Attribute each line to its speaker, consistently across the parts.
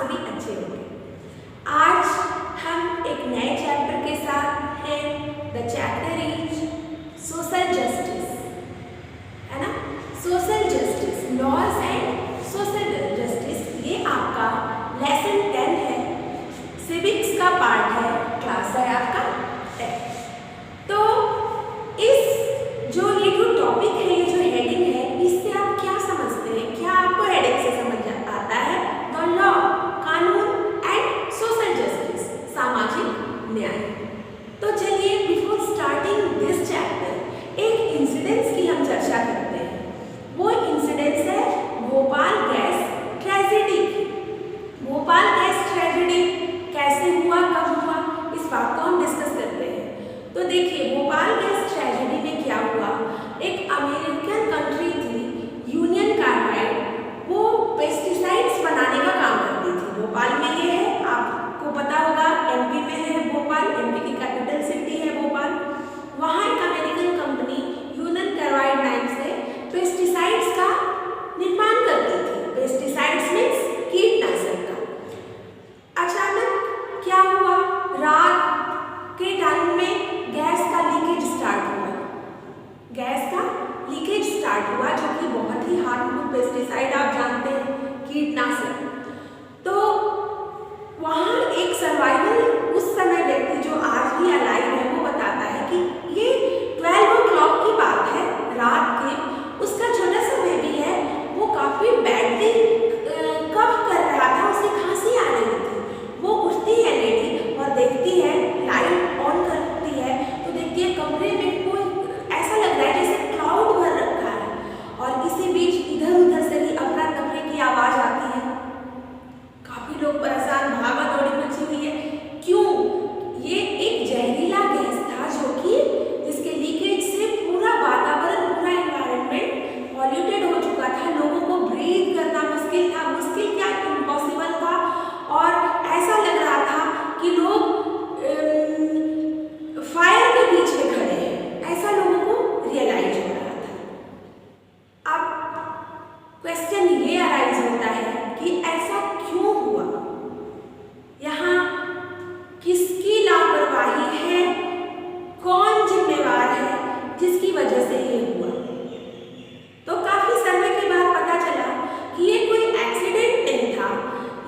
Speaker 1: भी अच्छे होंगे। आज हम एक नए चैप्टर के साथ हैं। The chapter is social justice, है ना। Social justice, laws and social justice, ये आपका लेसन 10 है, सिविक्स का पार्ट है, क्लास है आपका 10। तो इस ये जो टॉपिक है, ये जो हेडिंग है, इससे आप क्या समझते हैं? क्या आपको हेडिंग से समझ आता है? द लॉ, कानून एंड सोशल जस्टिस, सामाजिक न्याय। तो चलिए बिफोर स्टार्टिंग दिस चैप्टर एक इंसिडेंस की हम चर्चा करते हैं। वो इंसिडेंस है भोपाल गैस ट्रेजेडी की। भोपाल गैस ट्रेजेडी कैसे हुआ, कब हुआ, इस बात को हम डिस्कस करते हैं। तो देखिए भोपाल गैस ट्रेजेडी में क्या हुआ, एक अमेरिकन कंट्री थी यूनियन कार्बाइड, वो पेस्टिसाइड्स बनाने का काम करती थी। भोपाल में ये है, आपको पता होगा, एमपी में है भोपाल, एमपी की कैपिटल सिटी है भोपाल। वहाँ एक अमेरिकन कंपनी यूनियन कार्बाइड नाम से पेस्टिसाइड्स का निर्माण करती थी। पेस्टिसाइड्स मीन्स कीटनाशक का। अचानक क्या हुआ, रात के टाइम में गैस का लीकेज स्टार्ट हुआ। गैस का लीकेज स्टार्ट हुआ, जो कि बहुत ही हार्मफुल पेस्टिसाइड, आप जानते हैं, कीटनाशक। तो वहाँ एक सर्वाइवल उस समय व्यक्ति जो आज भी अलाइव है, वो बताता है कि ये 12 o'clock की बात है, रात की। उसका छोटा सा बेबी है, वो काफ़ी बैडली कफ कर रहा था, उसे खांसी आ रही थी। वो उठती है लेडी और देखती है, लाइट ऑन करती है, तो देखती है कमरे में कोई ऐसा लग रहा है जैसे क्लाउड भर रखा है। और इसी बीच इधर उधर से भी अफरा तफरी की आवाज़ आती है। काफ़ी लोग परेशान, भागा दौड़ी मची हुई है। क्यों? ये एक जहरीला गैस था जो कि जिसके लीकेज से पूरा वातावरण, पूरा एनवायरनमेंट पॉल्यूटेड हो चुका था। लोगों को ब्रीथ करना मुश्किल था, मुश्किल क्या, इम्पॉसिबल था। और ऐसा लग रहा था कि लोग फायर के बीच में खड़े हैं, ऐसा लोगों को रियलाइज हो रहा था। अब क्वेश्चन ये अराइज होता है कि ऐसा क्यों हुआ, यहाँ किसकी लापरवाही है, कौन जिम्मेवार है जिसकी वजह से ये हुआ। तो काफी समय के बाद पता चला कि ये कोई एक्सीडेंट नहीं था,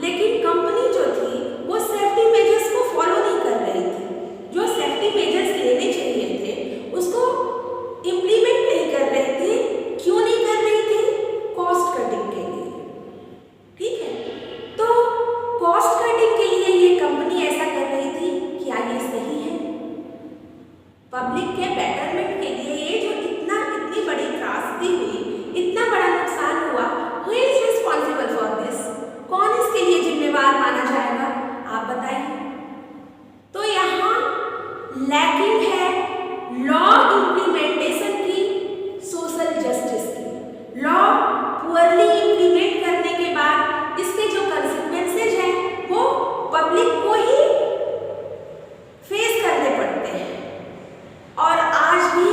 Speaker 1: लेकिन कंपनी जो थी वो सेफ्टी मेजर्स को फॉलो नहीं कर रही थी। जो सेफ्टी मेजर्स लेने चाहिए थे उसको इम्प्लीमेंट नहीं कर रही थी। क्यों नहीं कर रही थी? कॉस्ट कटिंग के लिए, ठीक है। तो कॉस्ट कटिंग के लिए ये कंपनी ऐसा कर रही थी, क्या ये सही है? पब्लिक के बेटरमेंट के लिए ये जो इतनी बड़ी त्रासदी हुई, इतना बड़ा नुकसान हुआ, who is responsible for this? कौन इसके लिए जिम्मेवार माना जाएगा, आप बताइए। तो यहाँ लैकिंग है लॉ इम्प्लीमेंटेशन की, सोशल जस्टिस की। लॉ पुअरली इम्प्लीमेंट करने के बाद इसके जो कंसिक्वेंसेज हैं वो पब्लिक को ही फेस करने पड़ते हैं। और आज भी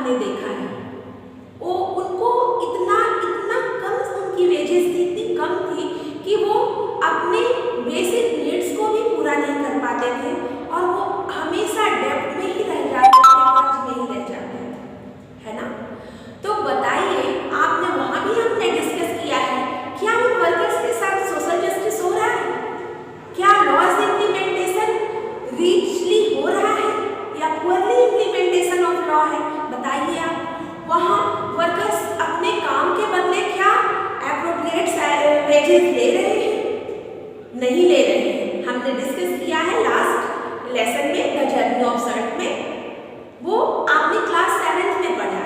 Speaker 1: हमने देखा है, वो उनको इतना इतना कम उनकी वेजेस थी, इतनी कम थी कि वो अपने बेसिक नीड्स को भी पूरा नहीं कर पाते थे और वो हमेशा डेब्ट में ही रह जाते थे, कर्ज में ही रह जाते थे, है ना। तो बताइए, आपने वहाँ भी हमने डिस्कस किया है, क्या उन वर्कर्स के साथ सोशल जस्टिस हो रहा है? क्या लॉज इम्प्लीमेंटेशन रीचली हो रहा है या पुअरली इम्प्लीमेंटेशन ऑफ लॉ है? बताइए आप। वहाँ वर्कर्स अपने काम के बदले क्या एप्रोप्रिएट वेजेस ले रहे हैं? नहीं ले रहे हैं। हमने डिस्कस किया है लास्ट लेसन में, द जर्नी ऑफ सर्ट में, वो आपने क्लास 7th में पढ़ा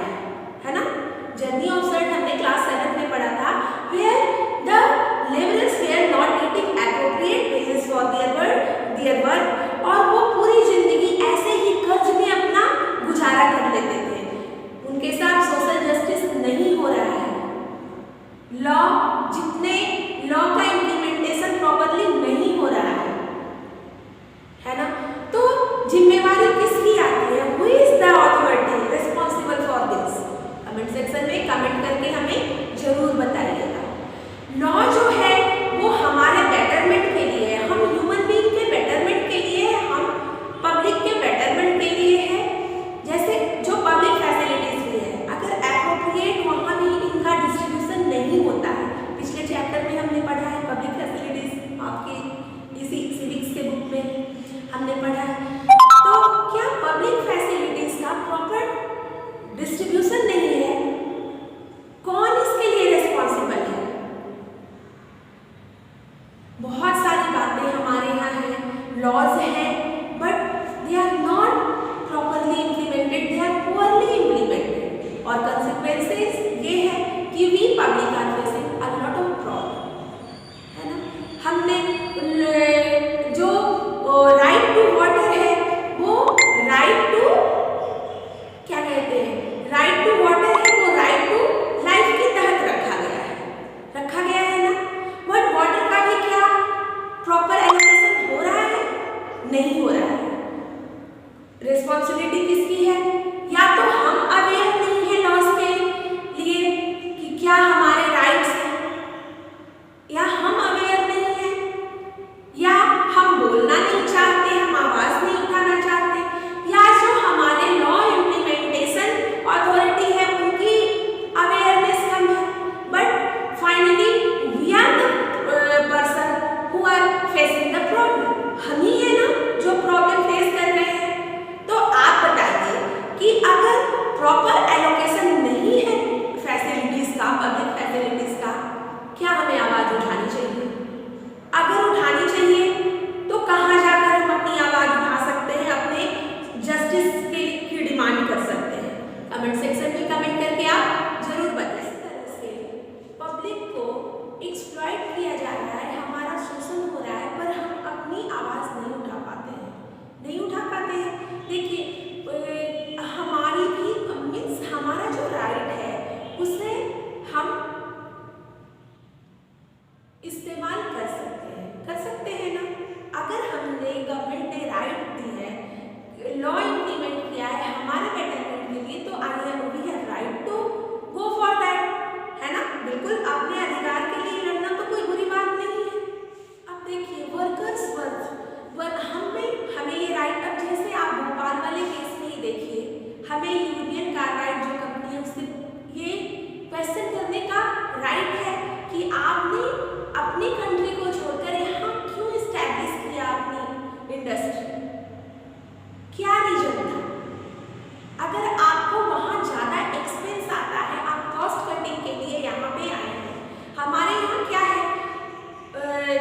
Speaker 1: है ना। जर्नी ऑफ सर्ट हमने क्लास 7th में पढ़ा था, where the labourers were not getting appropriate wages for their work, और वो पूरी जिंदगी ऐसे ही कर्ज में अपना गुजारा कर लेते थे। उनके साथ सोशल जस्टिस नहीं हो रहा है। लॉ का इम्प्लीमेंटेशन प्रॉपर्ली नहीं हो रहा है ना। तो जिम्मेवारी किसकी आती है? Who is the authority responsible for this? Comment section में कमेंट करके हमें जरूर बताइएगा। लॉ जो है वो हमारे बेटरमेंट के लिए है, हम ह्यूमन बीइंग के बेटरमेंट के लिए है, हम पब्लिक के बेटरमेंट के लिए है। जैसे जो पब्लिक फैसिलिटीज भी है, अगर एप्रोप्रिएट वहाँ भी इनका डिस्ट्रीब्यूशन नहीं होता है, पिछले चैप्टर में हमने पढ़ा है पब्लिक फैसिलिटीज, आपके इसी सिविक्स के बुक में हमने पढ़ा है। तो क्या पब्लिक फैसिलिटीज का प्रॉपर डिस्ट्रीब्यूशन नहीं है? कौन इसके लिए रिस्पॉन्सिबल है? बहुत सारी बातें हमारे यहाँ हैं, लॉज हैं, but they are not properly implemented, they are poorly implemented, और कंसिक्वेंसेस ये है कि we public are facing a lot of problem, है ना। हमने जो राइट टू वाटर है, वो राइट टू क्या कहते हैं, राइट टू वाटर है, वो राइट टू लाइफ के तहत रखा गया है ना। बट वाटर का भी क्या प्रॉपर एलोकेशन हो रहा है? नहीं हो रहा है। रिस्पॉन्सिबिलिटी किसकी है? या तो हम अवेयर नहीं है लॉज के लिए कि क्या हमारे राइट्स हैं, या हम अवेयर नहीं है, या हम बोलना नहीं चाहते, हम आवाज नहीं उठाना चाहते, या जो हमारे लॉ इम्प्लीमेंटेशन अथॉरिटी है उनकी अवेयरनेस कम है। But finally we are the person who are facing the problem. हम ही है ना जो प्रॉब्लम फेस कर रहे हैं। तो आप बताइए कि अगर प्रॉपर एलोकेशन नहीं है फैसिलिटीज का, पब्लिक फैसिलिटीज का, क्या हमें आवाज उठानी चाहिए? अगर उठानी चाहिए तो कहाँ जाकर हम अपनी आवाज उठा सकते हैं, अपने जस्टिस की डिमांड कर सकते हैं? कमेंट सेक्शन में कमेंट करके आप जरूर बताएं। इस तरह से पब्लिक को एक्सप्लॉइट किया जा रहा है, हमारा शोषण हो रहा है, पर हम अपनी आवाज नहीं उठा पाते हैं, नहीं उठा पाते हैं। देखिए, हमारी भी मीन्स हमारा जो राइट है उसे हम इस्तेमाल कर सकते हैं ना। अगर हमने गवर्नमेंट ने राइट दी है, लॉ इम्प्लीमेंट किया है हमारे बेटरमेंट के लिए, तो I have we have right to go for that, है ना। बिल्कुल अपने अधिकार के लिए लड़ना तो कोई बुरी बात नहीं है। अब देखिए वर्कर्स हमें ये राइट, अब जैसे आप भोपाल वाले केस में ही देखिए, हमें यूनियन कार्बाइड जो कंपनी है उससे ये क्वेश्चन करने का राइट है कि आपने अपनी कंट्री को छोड़कर यहाँ क्यों इस्टेब्लिश किया अपनी इंडस्ट्री, क्या रीजन था? अगर आपको वहाँ ज़्यादा एक्सपेंस आता है, आप कॉस्ट कटिंग के लिए यहाँ पे आए हैं। हमारे यहाँ क्या है,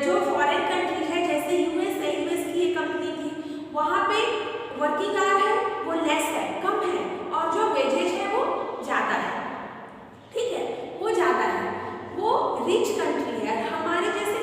Speaker 1: जो फॉरेन कंट्री है जैसे यूएस की ये कंपनी थी, वहाँ पे वर्किंग आवर है वो लेस है, कम है, और जो वेजेज है वो ज़्यादा है, ठीक है, वो ज़्यादा है, वो रिच कंट्री है। हमारे जैसे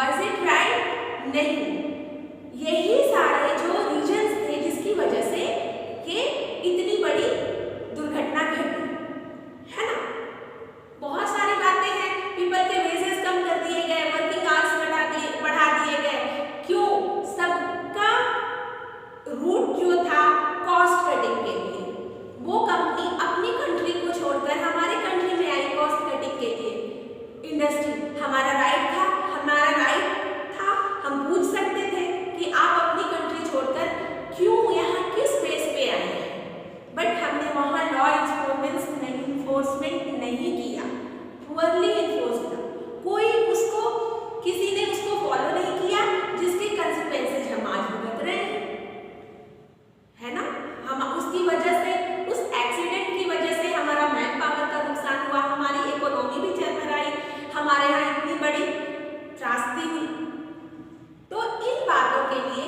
Speaker 1: Was it right? नहीं। यही सारे जो रीजंस थे जिसकी वजह से ये इतनी बड़ी दुर्घटना घटी, है ना। बहुत सारी बातें हैं, पीपल के वेजेस कम कर दिए गए, वर्किंग आवर्स बढ़ा दिए गए। क्यों? सबका रूट जो था कॉस्ट कटिंग के लिए। वो कंपनी अपनी कंट्री को छोड़कर हमारे कंट्री में आई कॉस्ट कटिंग के लिए। इंडस्ट्री हमारा राइट था, हम पूछ सकते थे कि आप अपनी कंट्री छोड़कर क्यों यहाँ किस बेस पे आए हैं, बट हमने वहाँ लॉ इन्फोर्समेंट नहीं किया, पुअरली इन्फोर्स किया। कोई उसको किसी ने उसको फॉलो नहीं किया, जिसके कंसिक्वेंसेस हम आज भुगत रहे हैं, है ना। हम उसकी वजह से, उस एक्सीडेंट की वजह से हमारा मैन पावर का नुकसान हुआ, हमारी इकोनॉमी भी चरमराई, हमारे यहाँ इतनी बड़ी त्रासदी हुई। तो इन बातों के लिए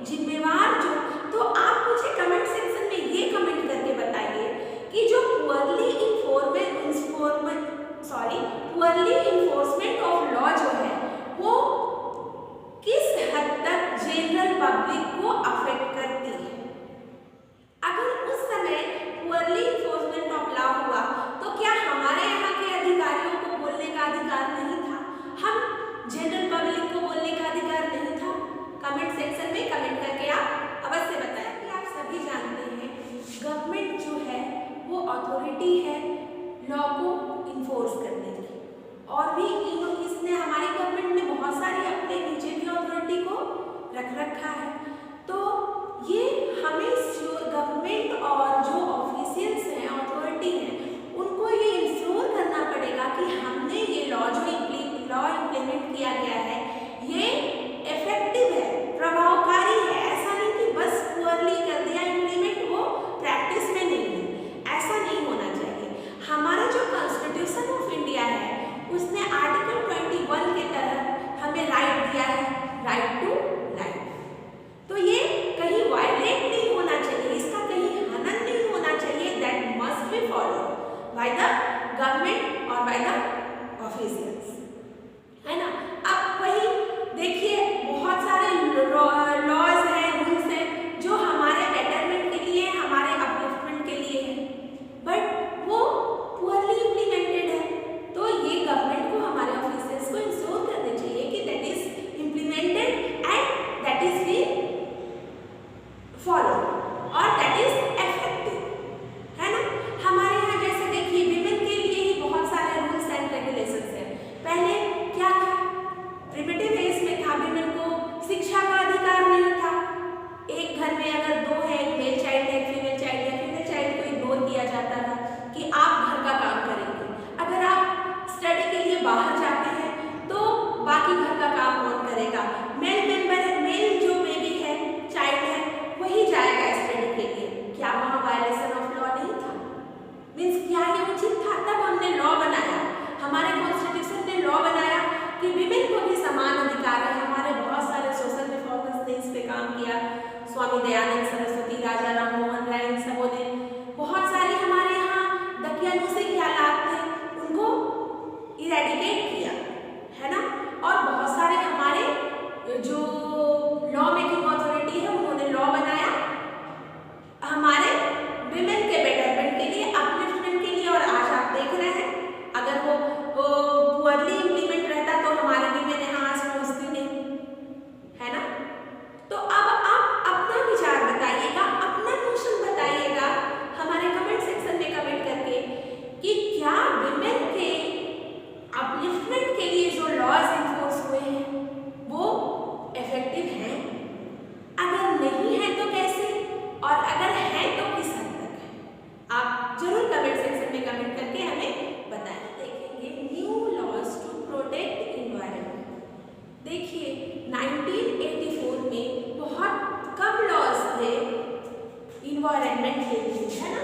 Speaker 1: जिम्मेवार जो, तो आप मुझे कमेंट सेक्शन में ये कमेंट करके बताइए कि जो पुअरली इन्फोर्समेंट ऑफ लॉ जो है वो किस हद तक जनरल पब्लिक को अफेक्ट करती है। अगर उस समय पुअरली इन्फोर्समेंट ऑफ लॉ हुआ तो क्या हमारे यहाँ के अधिकारियों को बोलने का अधिकार नहीं था? हम जनरल पब्लिक को बोलने का अधिकार नहीं था? कमेंट सेक्शन में कमेंट करके आप अवश्य बताएं। कि आप सभी जानते हैं गवर्नमेंट जो है वो अथॉरिटी है लॉ को इन्फोर्स करने की, और भी इसने हमारी गवर्नमेंट ने बहुत सारी अपने नीचे भी अथॉरिटी को रख रखा है। तो ये हमें गवर्नमेंट और जो ऑफिशियल्स हैं, अथॉरिटी हैं, उनको ये इंश्योर करना पड़ेगा कि हमने ये लॉ इम्प्लीमेंट किया गया है ये इफेक्टिव है, प्रभावकारी है। ऐसा नहीं कि बस पुअरली कर दिया इम्प्लीमेंट, वो प्रैक्टिस में नहीं है, ऐसा नहीं होना चाहिए। हमारा जो कॉन्स्टिट्यूशन ऑफ इंडिया है उसने आर्टिकल 21 के तहत हमें राइट दिया है, राइट टू लाइफ। तो ये कहीं वायलेट नहीं होना चाहिए, इसका कहीं हनन नहीं होना चाहिए। That must be follow by the government और बाय द ऑफिशियल्स, है ना। अब वही देखिए बहुत सारे लॉज हैं, रूल्स हैं जो हमारे बेटरमेंट के लिए, हमारे अपलिफ्टमेंट के लिए है, बट वो पुअरली इम्प्लीमेंटेड है। तो ये गवर्नमेंट को, हमारे ऑफिसर्स को इंश्योर करने चाहिए कि that is implemented and that is B follow और दैट इज इफेक्टिव, है ना। हमारे यहाँ जैसे देखिए विमेन के लिए ही बहुत सारे रूल्स एंड रेगुलेशंस हैं। पहले क्या था, प्रिमिटिव एज में था, विमेन को शिक्षा का अधिकार नहीं था। एक घर में अगर दो है, एक मेल चाइल्ड है, एक फीमेल चाइल्ड है, फीमेल चाइल्ड को इग्नोर किया जाता था कि आप घर का काम करेंगे। अगर आप स्टडी के लिए बाहर जाते हैं तो बाकी घर का काम कौन करेगा? मेल जो बेबी है, चाइल्ड है, वही जाएगा स्टडी के लिए। क्या वहाँ वायलेशन ऑफ लॉ नहीं था? मीन्स क्या ये उचित था? तब हमने लॉ बनाया, हमारे कॉन्स्टिट्यूशन ने लॉ बनाया कि विमेन को भी समान अधिकार है। हमारे बहुत सारे सोशल रिफॉर्मर्स ने इस पे काम किया, स्वामी दयानंद सरस्वती, राजा राम मोहन राय, इन सबों ने बहुत सारी हमारे यहाँ दकियानूसी ख्यालात थे उनको इरेडिकेट किया, है ना। और बहुत सारे हमारे जो लॉ मेकिंग अथॉरिटी है उन्होंने लॉ बनाया हमारे विमेन के बेटरमेंट के लिए, अपलिफ्टमेंट के लिए। और आज आप देख रहे हैं अगर वो पुअरली इम्प्लीमेंट रहता तो हमारे विमेन यहाँ आज पहुँचती नहीं, है ना। तो अब आप अपना विचार बताइएगा, अपना नोशन बताइएगा हमारे कमेंट सेक्शन में कमेंट करके कि क्या विमेन के अपलिफ्टमेंट के लिए जो लॉज इन्फोर्स हुए हैं वो इफेक्टिव हैं। अगर नहीं है तो कैसे, और अगर है तो किस हद तक है? आप जरूर कमेंट सेक्शन में कमेंट करके हमें बताएं। देखेंगे new laws to protect environment. देखिए 1984 में बहुत कम लॉज थे इन्वायरमेंट के लिए, है ना।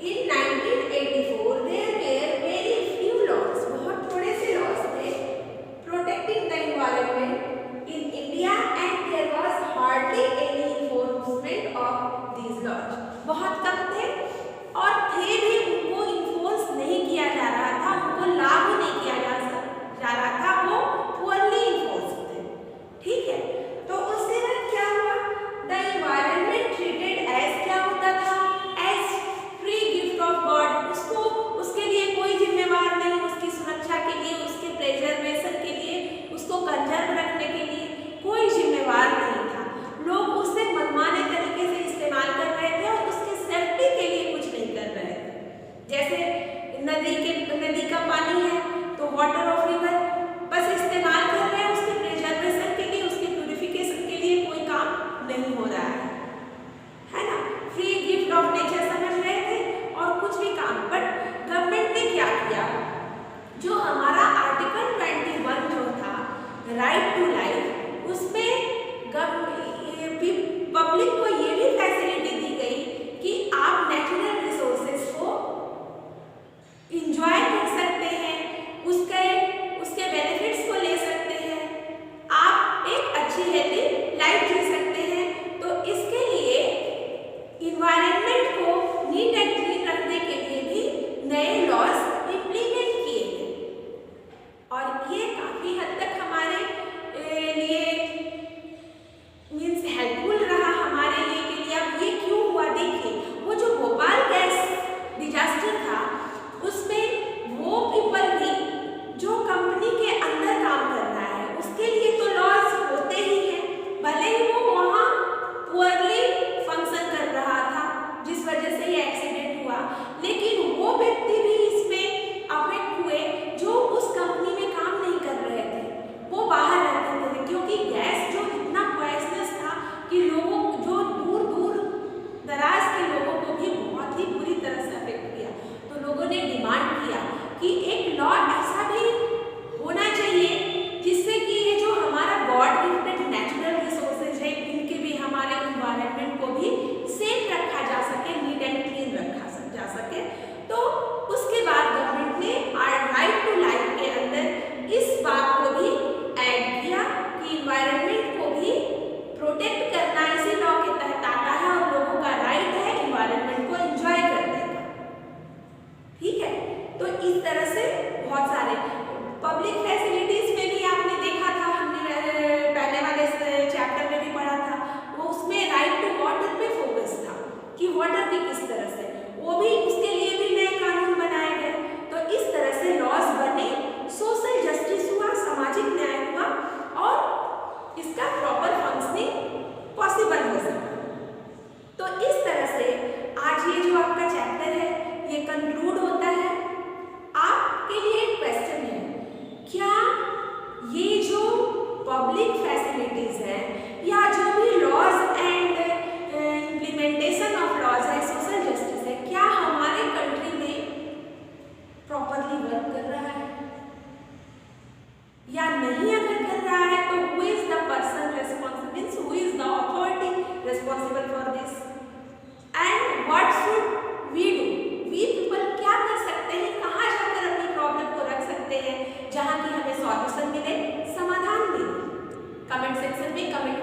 Speaker 1: In 1984 there were very few laws, बहुत थोड़े से लॉज थे protecting the environment in India and there was hardly any enforcement of these laws. बहुत कम थे और थे भी, उनको इन्फोर्स नहीं किया जा रहा था, उनको लागू नहीं किया जा रहा था, वो पुअरली इन्फोर्स थे। पब्लिक को ये भी फैसिलिटी दी गई कि आप नेचुरल रिसोर्सेज को इंजॉय कर सकते हैं, उसके बेनिफिट्स को ले सकते हैं, आप एक अच्छी हेल्दी लाइफ जी सकते हैं। तो इसके लिए इन्वायरमेंट को नीट एंड क्लीन रखने के लिए भी नए लॉज इम्प्लीमेंट किए गए और ये काफ़ी हद तक हमारे लिए मीन्स हेल्पफुल रहा हमारे लिए के लिए। अब ये क्यों हुआ देखिए, वो जो भोपाल गैस डिजास्टर था उसमें वो पीपल भी जो कंपनी के अंदर काम कर रहा है उसके लिए तो लॉस होते ही हैं, भले ही वो वहाँ पुअरली फंक्शन कर रहा था जिस वजह से ये एक्सीडेंट हुआ, लेकिन वो व्यक्ति भी इसमें अफेक्ट हुए जो उस कंपनी में काम नहीं कर रहे थे, वो बाहर रहते थे, क्योंकि गैस जो इतना पॉइजनस था कि लोगों जो दूर दूर दराज के लोगों को भी बहुत ही बुरी तरह से अफेक्ट किया। तो लोगों ने डिमांड किया कि एक लॉ ऐसा भी होना चाहिए जिससे कि ये जो हमारा गॉड गिफ्टेड नेचुरल रिसोर्सेज है इनके भी हमारे इन्वायरमेंट को भी सेफ रखा जा सके, नीट एंड क्लीन रखा जा सके। तो उसके बाद गवर्नमेंट ने राइट टू लाइफ के अंदर इस बात को भी ऐड किया कि इन्वायरमेंट को भी प्रोटेक्ट करना इसी लॉ के तहत आता है और लोगों का राइट है इन्वायरमेंट को एंजॉय करने का। ठीक है, तो इस तरह से बहुत सारे पब्लिक फैसिलिटीज में भी आपने देखा था, हमने पहले वाले चैप्टर में भी पढ़ा था, वो उसमें राइट टू वाटर पे फोकस था कि वाटर की किस तरह से, वो भी उसके लिए भी नए कानून बनाए गए। तो इस तरह से लॉज बने, सोशल जस्टिस हुआ, सामाजिक न्याय हुआ और इसका प्रॉपर फंक्शनिंग पॉसिबल हो सका। तो इस तरह से आज ये जो आपका चैप्टर है ये कंक्लूड होता है। आपके लिए एक क्वेश्चन है, क्या ये जो पब्लिक फैसिलिटीज है या जो भी laws and implementation of laws है, सोशल जस्टिस है, क्या हमारे कंट्री में प्रॉपरली वर्क कर रहा है या नहीं? अगर कर रहा है तो who is the person responsible, means who is the authority responsible for this and what should we do? We people क्या कर सकते हैं, कहाँ जाकर अपनी प्रॉब्लम को रख सकते हैं जहाँ की हमें सॉल्यूशन मिले, समाधान मिले? कमेंट सेक्शन में कमेंट